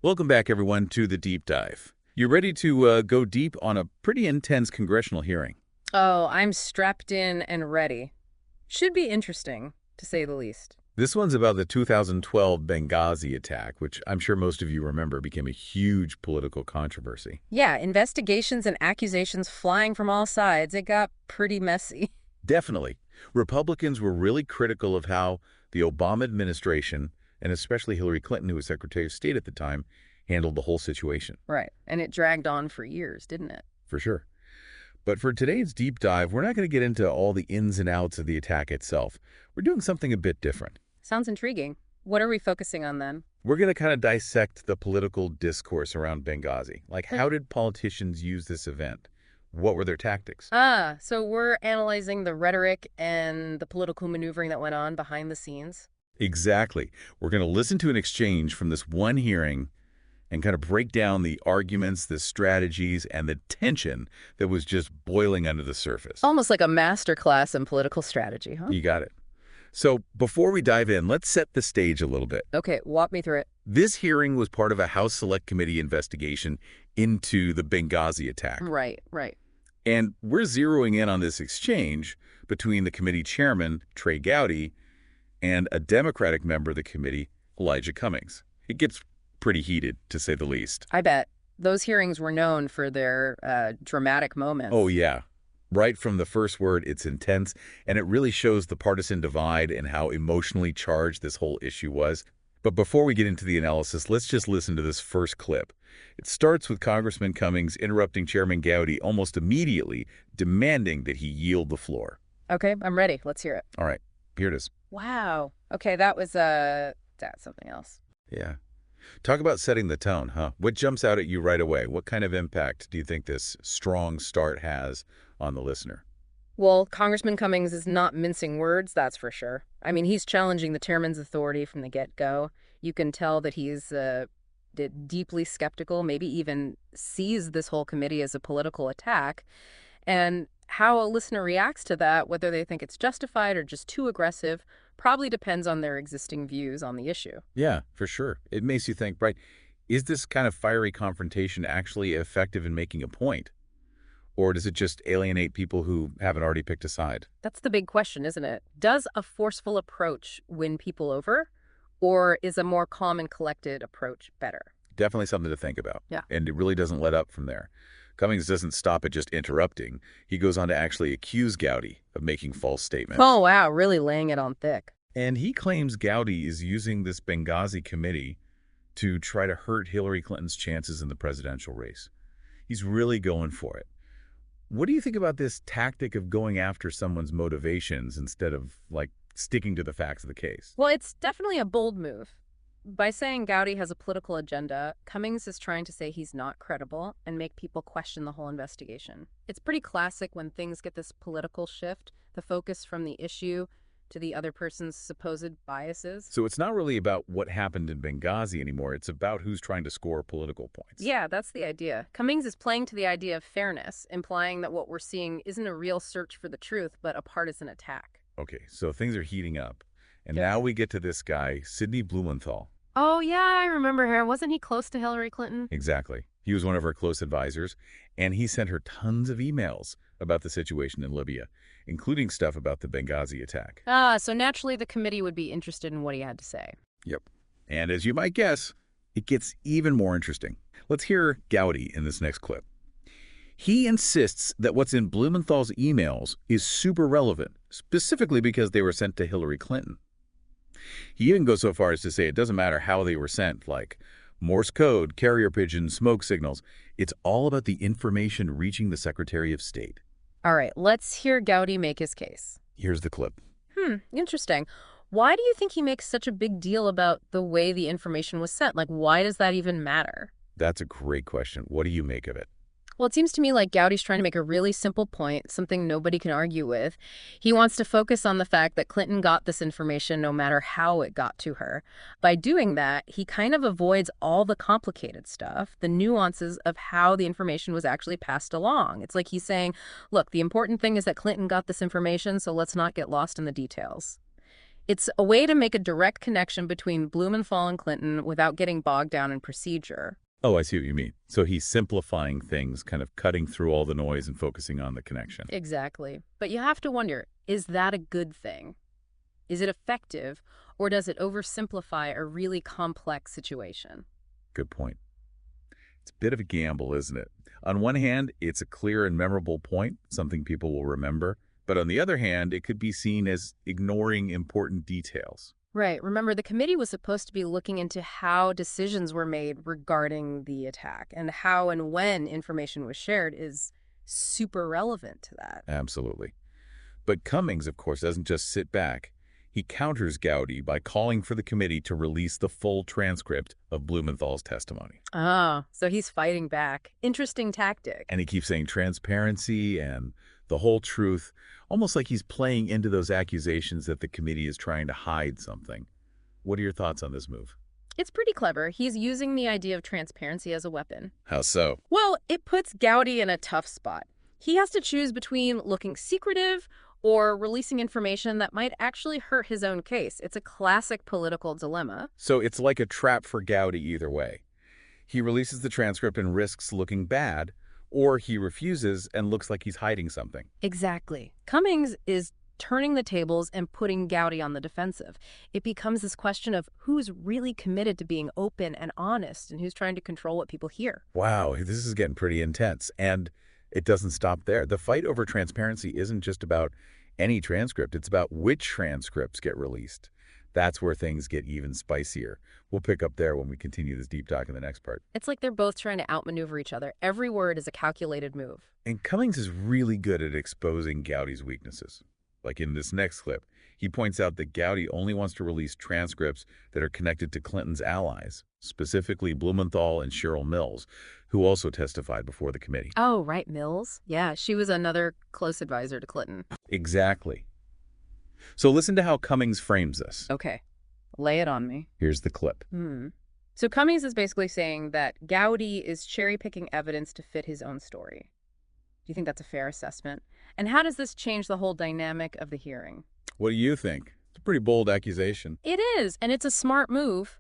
Welcome back, everyone, to the Deep Dive. You ready to go deep on a pretty intense congressional hearing? Oh, I'm strapped in and ready. Should be interesting, to say the least. This one's about the 2012 Benghazi attack, which I'm sure most of you remember became a huge political controversy. Yeah, investigations and accusations flying from all sides. It got pretty messy. Definitely. Republicans were really critical of how the Obama administration, and especially Hillary Clinton, who was Secretary of State at the time, handled the whole situation. Right. And it dragged on for years, didn't it? For sure. But for today's deep dive, we're not going to get into all the ins and outs of the attack itself. We're doing something a bit different. Sounds intriguing. What are we focusing on then? We're going to kind of dissect the political discourse around Benghazi. Like, how did politicians use this event? What were their tactics? So we're analyzing the rhetoric and the political maneuvering that went on behind the scenes. Exactly. We're going to listen to an exchange from this one hearing and kind of break down the arguments, the strategies, and the tension that was just boiling under the surface. Almost like a master class in political strategy, huh? You got it. So before we dive in, let's set the stage a little bit. Okay, walk me through it. This hearing was part of a House Select Committee investigation into the Benghazi attack. Right, right. And we're zeroing in on this exchange between the committee chairman, Trey Gowdy, and a Democratic member of the committee, Elijah Cummings. It gets pretty heated, to say the least. I bet. Those hearings were known for their dramatic moments. Oh, yeah. Right from the first word, it's intense, and it really shows the partisan divide and how emotionally charged this whole issue was. But before we get into the analysis, let's just listen to this first clip. It starts with Congressman Cummings interrupting Chairman Gowdy almost immediately, demanding that he yield the floor. Okay, I'm ready. Let's hear it. All right, here it is. Wow. Okay, that was, that's something else. Yeah. Talk about setting the tone, huh? What jumps out at you right away? What kind of impact do you think this strong start has on the listener? Well, Congressman Cummings is not mincing words, that's for sure. I mean, he's challenging the chairman's authority from the get-go. You can tell that he's deeply skeptical, maybe even sees this whole committee as a political attack. And how a listener reacts to that, whether they think it's justified or just too aggressive, probably depends on their existing views on the issue. Yeah, for sure. It makes you think, right, is this kind of fiery confrontation actually effective in making a point? Or does it just alienate people who haven't already picked a side? That's the big question, isn't it? Does a forceful approach win people over, or is a more calm and collected approach better? Definitely something to think about. Yeah. And it really doesn't let up from there. Cummings doesn't stop at just interrupting. He goes on to actually accuse Gowdy of making false statements. Oh, wow, really laying it on thick. And he claims Gowdy is using this Benghazi committee to try to hurt Hillary Clinton's chances in the presidential race. He's really going for it. What do you think about this tactic of going after someone's motivations instead of, like, sticking to the facts of the case? Well, it's definitely a bold move. By saying Gowdy has a political agenda, Cummings is trying to say he's not credible and make people question the whole investigation. It's pretty classic when things get this political shift, the focus from the issue to the other person's supposed biases. So it's not really about what happened in Benghazi anymore. It's about who's trying to score political points. Yeah, that's the idea. Cummings is playing to the idea of fairness, implying that what we're seeing isn't a real search for the truth, but a partisan attack. Okay, so things are heating up. And now we get to this guy, Sidney Blumenthal. Oh, yeah, I remember her. Wasn't he close to Hillary Clinton? Exactly. He was one of her close advisors, and he sent her tons of emails about the situation in Libya, including stuff about the Benghazi attack. So naturally the committee would be interested in what he had to say. Yep. And as you might guess, it gets even more interesting. Let's hear Gowdy in this next clip. He insists that what's in Blumenthal's emails is super relevant, specifically because they were sent to Hillary Clinton. He even goes so far as to say it doesn't matter how they were sent, like Morse code, carrier pigeon, smoke signals. It's all about the information reaching the Secretary of State. All right, let's hear Gowdy make his case. Here's the clip. Interesting. Why do you think he makes such a big deal about the way the information was sent? Like, why does that even matter? That's a great question. What do you make of it? Well, it seems to me like Gowdy's trying to make a really simple point, something nobody can argue with. He wants to focus on the fact that Clinton got this information no matter how it got to her. By doing that, he kind of avoids all the complicated stuff, the nuances of how the information was actually passed along. It's like he's saying, look, the important thing is that Clinton got this information, so let's not get lost in the details. It's a way to make a direct connection between Blumenthal and Clinton without getting bogged down in procedure. Oh, I see what you mean. So he's simplifying things, kind of cutting through all the noise and focusing on the connection. Exactly. But you have to wonder, is that a good thing? Is it effective, or does it oversimplify a really complex situation? Good point. It's a bit of a gamble, isn't it? On one hand, it's a clear and memorable point, something people will remember. But on the other hand, it could be seen as ignoring important details. Right. Remember, the committee was supposed to be looking into how decisions were made regarding the attack, and how and when information was shared is super relevant to that. Absolutely. But Cummings, of course, doesn't just sit back. He counters Gowdy by calling for the committee to release the full transcript of Blumenthal's testimony. Ah, so he's fighting back. Interesting tactic. And he keeps saying transparency and the whole truth, almost like he's playing into those accusations that the committee is trying to hide something. What are your thoughts on this move? It's pretty clever. He's using the idea of transparency as a weapon. How so? Well, it puts Gowdy in a tough spot. He has to choose between looking secretive or releasing information that might actually hurt his own case. It's a classic political dilemma. So it's like a trap for Gowdy either way. He releases the transcript and risks looking bad, or he refuses and looks like he's hiding something. Exactly. Cummings is turning the tables and putting Gowdy on the defensive. It becomes this question of who's really committed to being open and honest and who's trying to control what people hear. Wow, this is getting pretty intense. And it doesn't stop there. The fight over transparency isn't just about any transcript. It's about which transcripts get released. That's where things get even spicier. We'll pick up there when we continue this deep talk in the next part. It's like they're both trying to outmaneuver each other. Every word is a calculated move. And Cummings is really good at exposing Gowdy's weaknesses. Like in this next clip, he points out that Gowdy only wants to release transcripts that are connected to Clinton's allies, specifically Blumenthal and Cheryl Mills, who also testified before the committee. Oh, right, Mills. Yeah, she was another close advisor to Clinton. Exactly. So listen to how Cummings frames this. Okay, lay it on me. Here's the clip. So Cummings is basically saying that Gowdy is cherry-picking evidence to fit his own story. Do you think that's a fair assessment? And how does this change the whole dynamic of the hearing? What do you think? It's a pretty bold accusation. It is, and it's a smart move.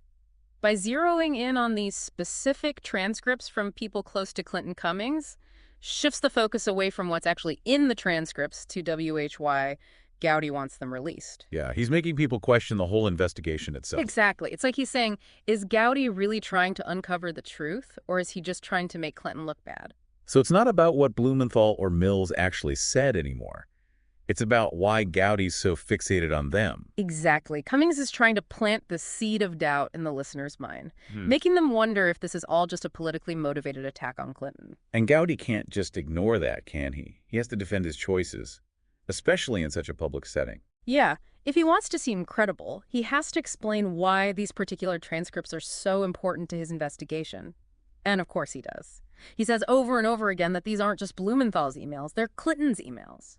By zeroing in on these specific transcripts from people close to Clinton, Cummings shifts the focus away from what's actually in the transcripts to why Gowdy wants them released. Yeah, he's making people question the whole investigation itself. Exactly. It's like he's saying, is Gowdy really trying to uncover the truth, or is he just trying to make Clinton look bad? So it's not about what Blumenthal or Mills actually said anymore. It's about why Gowdy's so fixated on them. Exactly. Cummings is trying to plant the seed of doubt in the listener's mind, making them wonder if this is all just a politically motivated attack on Clinton. And Gowdy can't just ignore that, can he? He has to defend his choices, especially in such a public setting. Yeah. If he wants to seem credible, he has to explain why these particular transcripts are so important to his investigation. And of course he does. He says over and over again that these aren't just Blumenthal's emails, they're Clinton's emails.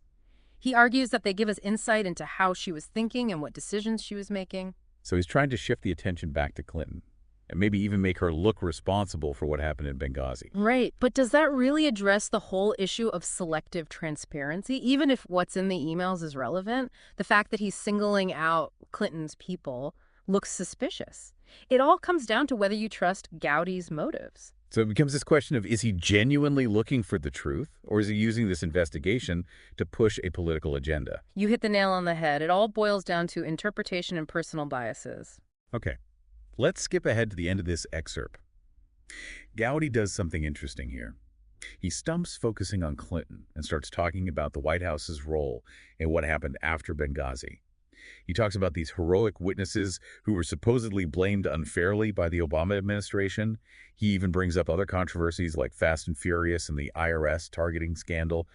He argues that they give us insight into how she was thinking and what decisions she was making. So he's trying to shift the attention back to Clinton, and maybe even make her look responsible for what happened in Benghazi. Right, but does that really address the whole issue of selective transparency, even if what's in the emails is relevant? The fact that he's singling out Clinton's people looks suspicious. It all comes down to whether you trust Gowdy's motives. So it becomes this question of, is he genuinely looking for the truth, or is he using this investigation to push a political agenda? You hit the nail on the head. It all boils down to interpretation and personal biases. Okay, let's skip ahead to the end of this excerpt. Gowdy does something interesting here. He stumps focusing on Clinton and starts talking about the White House's role in what happened after Benghazi. He talks about these heroic witnesses who were supposedly blamed unfairly by the Obama administration. He even brings up other controversies like Fast and Furious and the IRS targeting scandal.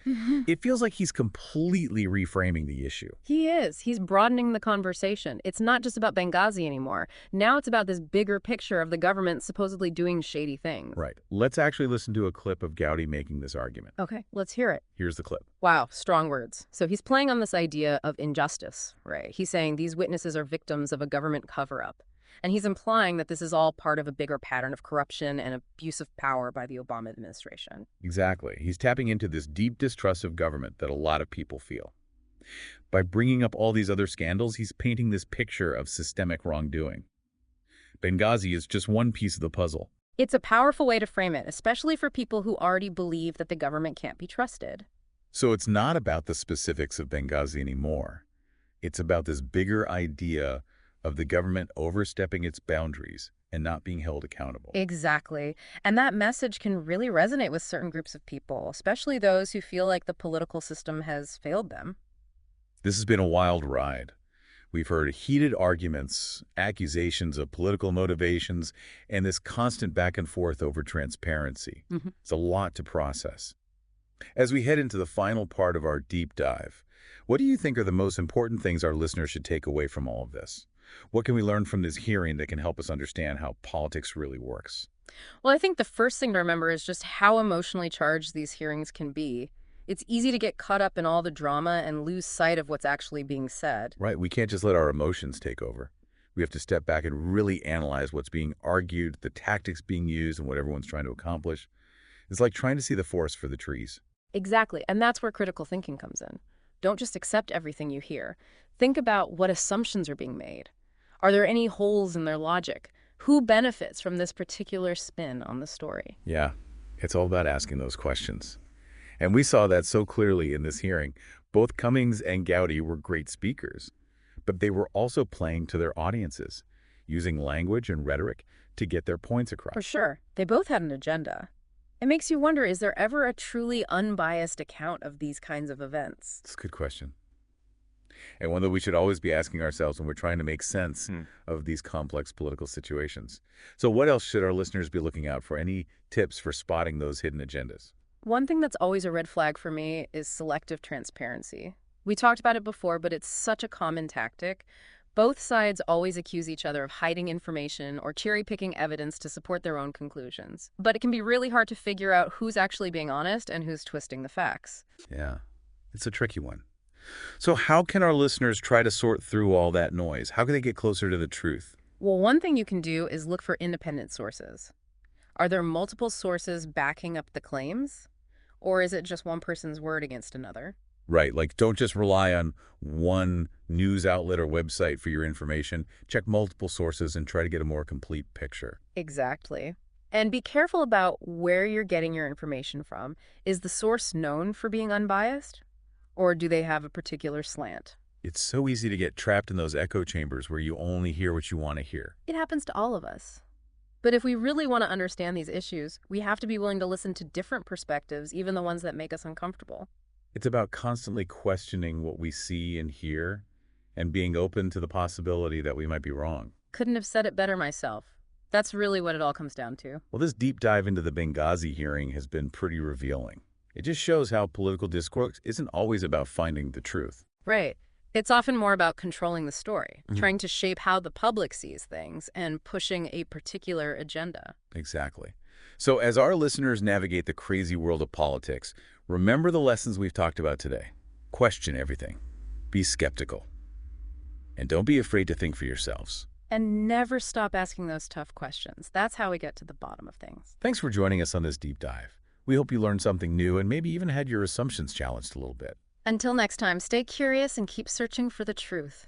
It feels like he's completely reframing the issue. He is. He's broadening the conversation. It's not just about Benghazi anymore. Now it's about this bigger picture of the government supposedly doing shady things. Right. Let's actually listen to a clip of Gowdy making this argument. Okay, let's hear it. Here's the clip. Wow, strong words. So he's playing on this idea of injustice, right? He's saying these witnesses are victims of a government cover-up. And he's implying that this is all part of a bigger pattern of corruption and abuse of power by the Obama administration. Exactly. He's tapping into this deep distrust of government that a lot of people feel. By bringing up all these other scandals, he's painting this picture of systemic wrongdoing. Benghazi is just one piece of the puzzle. It's a powerful way to frame it, especially for people who already believe that the government can't be trusted. So it's not about the specifics of Benghazi anymore. It's about this bigger idea of the government overstepping its boundaries and not being held accountable. Exactly. And that message can really resonate with certain groups of people, especially those who feel like the political system has failed them. This has been a wild ride. We've heard heated arguments, accusations of political motivations, and this constant back and forth over transparency. It's a lot to process. As we head into the final part of our deep dive, what do you think are the most important things our listeners should take away from all of this? What can we learn from this hearing that can help us understand how politics really works? Well, I think the first thing to remember is just how emotionally charged these hearings can be. It's easy to get caught up in all the drama and lose sight of what's actually being said. Right, we can't just let our emotions take over. We have to step back and really analyze what's being argued, the tactics being used, and what everyone's trying to accomplish. It's like trying to see the forest for the trees. Exactly, and that's where critical thinking comes in. Don't just accept everything you hear. Think about what assumptions are being made. Are there any holes in their logic? Who benefits from this particular spin on the story? Yeah, it's all about asking those questions. And we saw that so clearly in this hearing. Both Cummings and Gowdy were great speakers, but they were also playing to their audiences, using language and rhetoric to get their points across. For sure. They both had an agenda. It makes you wonder, is there ever a truly unbiased account of these kinds of events? It's a good question. And one that we should always be asking ourselves when we're trying to make sense of these complex political situations. So what else should our listeners be looking out for? Any tips for spotting those hidden agendas? One thing that's always a red flag for me is selective transparency. We talked about it before, but it's such a common tactic. Both sides always accuse each other of hiding information or cherry-picking evidence to support their own conclusions. But it can be really hard to figure out who's actually being honest and who's twisting the facts. Yeah, it's a tricky one. So how can our listeners try to sort through all that noise? How can they get closer to the truth? Well, one thing you can do is look for independent sources. Are there multiple sources backing up the claims? Or is it just one person's word against another? Right, like don't just rely on one news outlet or website for your information. Check multiple sources and try to get a more complete picture. Exactly. And be careful about where you're getting your information from. Is the source known for being unbiased? Or do they have a particular slant? It's so easy to get trapped in those echo chambers where you only hear what you want to hear. It happens to all of us. But if we really want to understand these issues, we have to be willing to listen to different perspectives, even the ones that make us uncomfortable. It's about constantly questioning what we see and hear and being open to the possibility that we might be wrong. Couldn't have said it better myself. That's really what it all comes down to. Well, this deep dive into the Benghazi hearing has been pretty revealing. It just shows how political discourse isn't always about finding the truth. Right. It's often more about controlling the story, trying to shape how the public sees things, and pushing a particular agenda. Exactly. So as our listeners navigate the crazy world of politics, remember the lessons we've talked about today. Question everything. Be skeptical. And don't be afraid to think for yourselves. And never stop asking those tough questions. That's how we get to the bottom of things. Thanks for joining us on this deep dive. We hope you learned something new and maybe even had your assumptions challenged a little bit. Until next time, stay curious and keep searching for the truth.